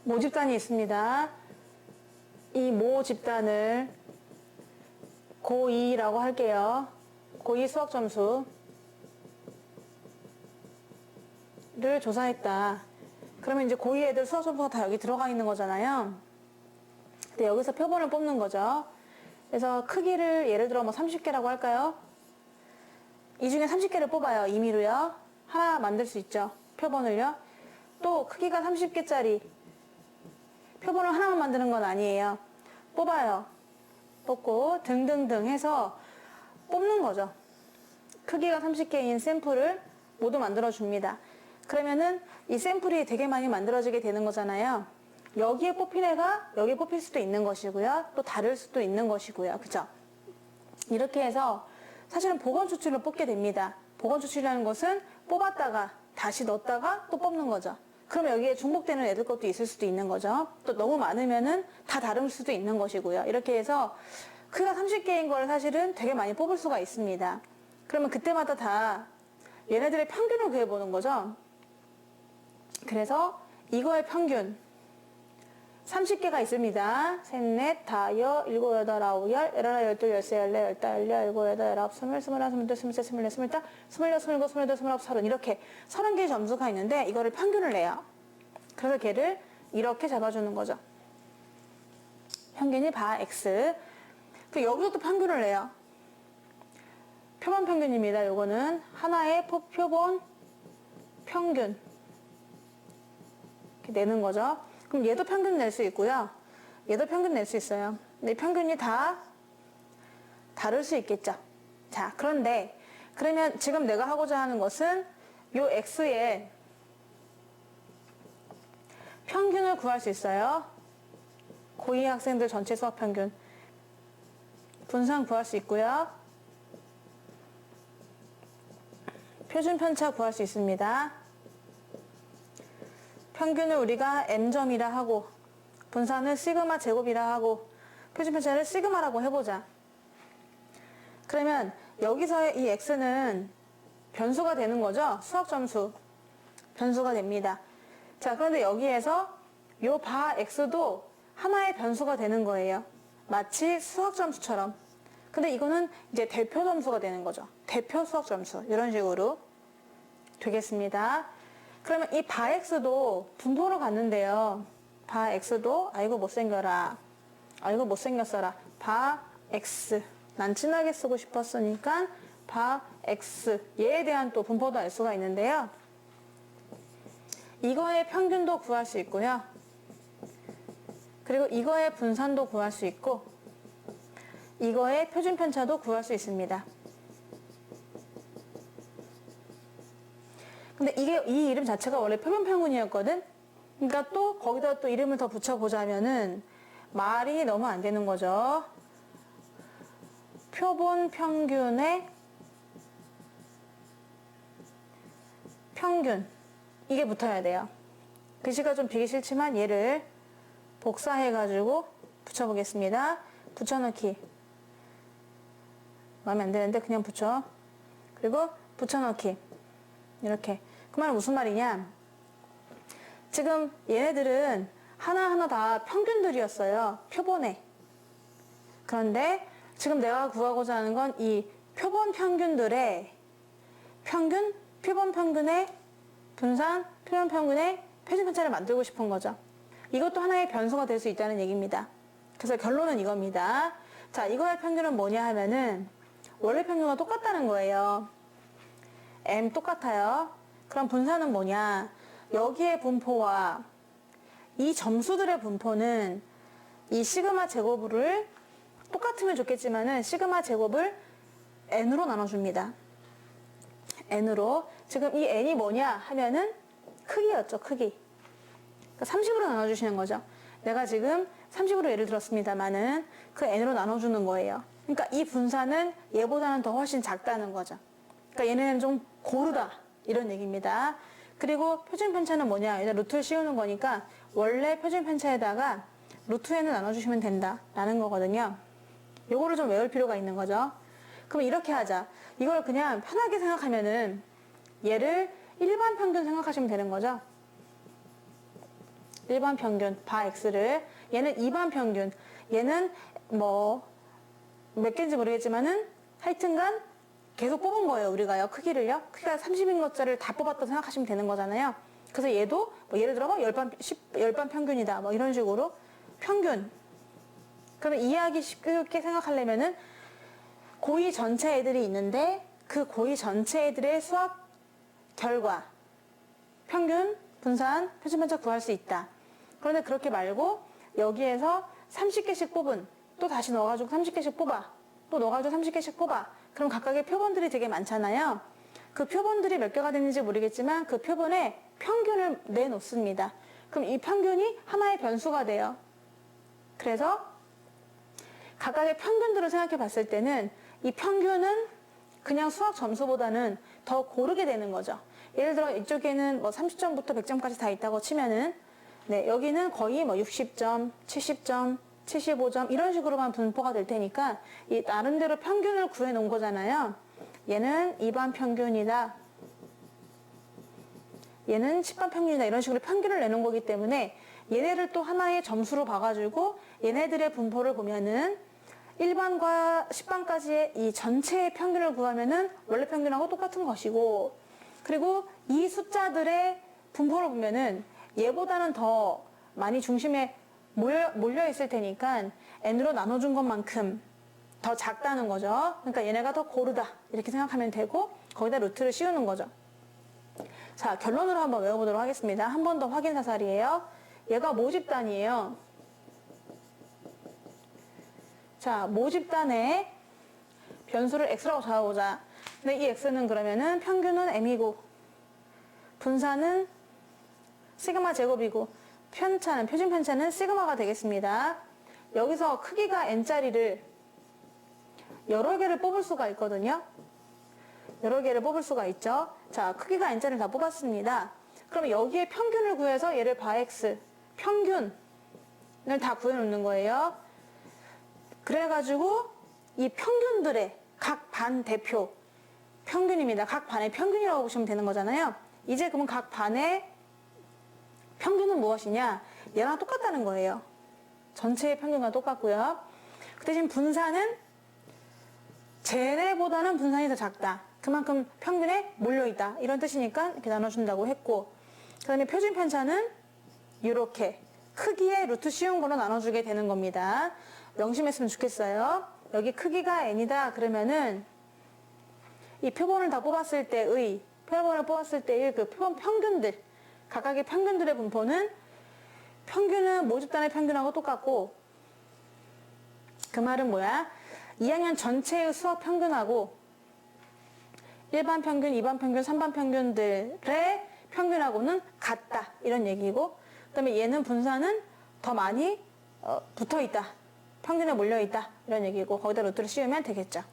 모집단이 있습니다. 이 모집단을 고2라고 할게요. 고2 수학 점수를 조사했다. 그러면 이제 고2 애들 수학 점수가 다 여기 들어가 있는 거잖아요. 근데 여기서 표본을 뽑는 거죠. 그래서 크기를 예를 들어 뭐 30개라고 할까요? 이 중에 30개를 뽑아요. 임의로요. 하나 만들 수 있죠. 표본을요. 또 크기가 30개짜리 표본을 하나만 만드는 건 아니에요. 뽑아요. 뽑고 등등등 해서 뽑는 거죠. 크기가 30개인 샘플을 모두 만들어 줍니다. 그러면은 이 샘플이 되게 많이 만들어지게 되는 거잖아요. 여기에 뽑힌 애가 여기에 뽑힐 수도 있는 것이고요. 또 다를 수도 있는 것이고요. 그죠? 이렇게 해서 사실은 보건 추출로 뽑게 됩니다. 보건 추출이라는 것은 뽑았다가 다시 넣었다가 또 뽑는 거죠. 그럼 여기에 중복되는 애들 것도 있을 수도 있는 거죠. 또 너무 많으면은 다 다를 수도 있는 것이고요. 이렇게 해서 크기가 30개인 걸 사실은 되게 많이 뽑을 수가 있습니다. 그러면 그때마다 다 얘네들의 평균을 구해보는 거죠. 그래서 이거의 평균 30개가 있습니다. 셋, 넷, 다, 여, 일곱, 여덟, 아홉, 열, 열하나, 열둘, 열세, 열네, 열다, 열여, 일곱, 여덟, 열아홉, 스물, 스물하나, 스물둘, 스물셋, 스물넷, 스물다, 스물여섯, 스물일곱, 스물여덟, 스물아홉, 서른 이렇게 30개의 점수가 있는데 이거를 평균을 내요. 그래서 걔를 이렇게 잡아주는 거죠. 평균이 바 X. 그 여기서 또 평균을 내요. 표본 평균입니다. 요거는 하나의 표본 평균 이렇게 내는 거죠. 그럼 얘도 평균 낼 수 있고요. 얘도 평균 낼 수 있어요. 근데 이 평균이 다 다를 수 있겠죠. 자, 그런데 그러면 지금 내가 하고자 하는 것은 요 X의 평균을 구할 수 있어요. 고2 학생들 전체 수학 평균 분산 구할 수 있고요. 표준 편차 구할 수 있습니다. 평균을 우리가 m점이라 하고 분산을 시그마 제곱이라 하고 표준 편차를 시그마라고 해보자. 그러면 여기서의 이 x는 변수가 되는 거죠. 수학 점수 변수가 됩니다. 자, 그런데 여기에서 요 바 x도 하나의 변수가 되는 거예요. 마치 수학 점수처럼. 근데 이거는 이제 대표 점수가 되는 거죠. 대표 수학 점수 이런 식으로 되겠습니다. 그러면 이 바 x도 분포로 갔는데요. 바 x도 아이고 못생겨라. 아이고 못생겼어라. 바 x. 난 진하게 쓰고 싶었으니까 바 x. 얘에 대한 또 분포도 알 수가 있는데요. 이거의 평균도 구할 수 있고요. 그리고 이거의 분산도 구할 수 있고 이거의 표준 편차도 구할 수 있습니다. 근데 이 이름 자체가 원래 표본 평균이었거든? 그러니까 또 거기다 또 이름을 더 붙여보자면은 말이 너무 안 되는 거죠. 표본 평균의 평균. 이게 붙어야 돼요. 글씨가 좀 비기 싫지만 얘를 복사해가지고 붙여보겠습니다. 붙여넣기. 마음에 안 드는데 그냥 붙여. 그리고 붙여넣기. 이렇게. 그 말은 무슨 말이냐? 지금 얘네들은 하나하나 다 평균들이었어요. 표본에. 그런데 지금 내가 구하고자 하는 건 이 표본 평균들의 평균, 표본 평균의 분산, 표본 평균의 표준 편차를 만들고 싶은 거죠. 이것도 하나의 변수가 될 수 있다는 얘기입니다. 그래서 결론은 이겁니다. 자, 이거의 평균은 뭐냐 하면은 원래 평균과 똑같다는 거예요. M 똑같아요. 그럼 분산은 뭐냐? 여기의 분포와 이 점수들의 분포는 이 시그마 제곱을 똑같으면 좋겠지만은 시그마 제곱을 n으로 나눠줍니다. n으로. 지금 이 n이 뭐냐 하면은 크기였죠. 크기. 그러니까 30으로 나눠주시는 거죠. 내가 지금 30으로 예를 들었습니다만은 그 n으로 나눠주는 거예요. 그러니까 이 분산은 얘보다는 더 훨씬 작다는 거죠. 그러니까 얘네는 좀 고르다 이런 얘기입니다. 그리고 표준 편차는 뭐냐? 일단 루트를 씌우는 거니까 원래 표준 편차에다가 루트 n을 나눠주시면 된다라는 거거든요. 요거를 좀 외울 필요가 있는 거죠. 그럼 이렇게 하자. 이걸 그냥 편하게 생각하면은 얘를 일반 평균 생각하시면 되는 거죠. 일반 평균 바 x를, 얘는 2반 평균, 얘는 뭐 몇 개인지 모르겠지만은 하여튼간 계속 뽑은 거예요. 우리가요. 크기를요. 크기가 30인 것짜리를 다 뽑았다고 생각하시면 되는 거잖아요. 그래서 얘도 뭐 예를 들어 10반 평균이다. 뭐 이런 식으로 평균. 그러면 이해하기 쉽게 생각하려면은 고의 전체 애들이 있는데 그 고의 전체 애들의 수학 결과, 평균, 분산, 표준편차 구할 수 있다. 그런데 그렇게 말고 여기에서 30개씩 뽑은, 또 다시 넣어가지고 30개씩 뽑아, 또 넣어가지고 30개씩 뽑아. 그럼 각각의 표본들이 되게 많잖아요. 그 표본들이 몇 개가 되는지 모르겠지만 그 표본에 평균을 내놓습니다. 그럼 이 평균이 하나의 변수가 돼요. 그래서 각각의 평균들을 생각해 봤을 때는 이 평균은 그냥 수학 점수보다는 더 고르게 되는 거죠. 예를 들어 이쪽에는 뭐 30점부터 100점까지 다 있다고 치면은 네, 여기는 거의 뭐 60점, 70점, 75점 이런 식으로만 분포가 될 테니까 이 나름대로 평균을 구해 놓은 거잖아요. 얘는 2반 평균이다. 얘는 10반 평균이다. 이런 식으로 평균을 내놓은 거기 때문에 얘네를 또 하나의 점수로 봐가지고 얘네들의 분포를 보면은 1반과 10반까지의 이 전체의 평균을 구하면은 원래 평균하고 똑같은 것이고, 그리고 이 숫자들의 분포를 보면은 얘보다는 더 많이 중심에 몰려 있을 테니까 n으로 나눠준 것만큼 더 작다는 거죠. 그러니까 얘네가 더 고르다 이렇게 생각하면 되고 거기다 루트를 씌우는 거죠. 자, 결론으로 한번 외워보도록 하겠습니다. 한 번 더 확인 사살이에요. 얘가 모집단이에요. 자, 모집단에 변수를 x라고 잡아보자. 근데 이 x는 그러면은 평균은 m이고 분산은 시그마 제곱이고 표준 편차는 시그마가 되겠습니다. 여기서 크기가 n짜리를 여러 개를 뽑을 수가 있거든요. 여러 개를 뽑을 수가 있죠. 자, 크기가 n짜리를 다 뽑았습니다. 그러면 여기에 평균을 구해서 얘를 바x 평균을 다 구해놓는 거예요. 그래가지고 이 평균들의 각 반 대표 평균입니다. 각 반의 평균이라고 보시면 되는 거잖아요. 이제 그러면 각 반의 평균은 무엇이냐? 얘랑 똑같다는 거예요. 전체의 평균과 똑같고요. 그 대신 분산은 쟤네보다는 분산이 더 작다. 그만큼 평균에 몰려있다. 이런 뜻이니까 이렇게 나눠준다고 했고, 그 다음에 표준 편차는 이렇게 크기의 루트 씌운 걸로 나눠주게 되는 겁니다. 명심했으면 좋겠어요. 여기 크기가 n이다 그러면은 이 표본을 다 뽑았을 때의 그 표본 평균들, 각각의 평균들의 분포는 평균은 모집단의 평균하고 똑같고, 그 말은 뭐야? 2학년 전체의 수학 평균하고 1반 평균, 2반 평균, 3반 평균들의 평균하고는 같다 이런 얘기고, 그 다음에 얘는 분산은 더 많이 붙어있다, 평균에 몰려있다 이런 얘기고, 거기다 루트를 씌우면 되겠죠.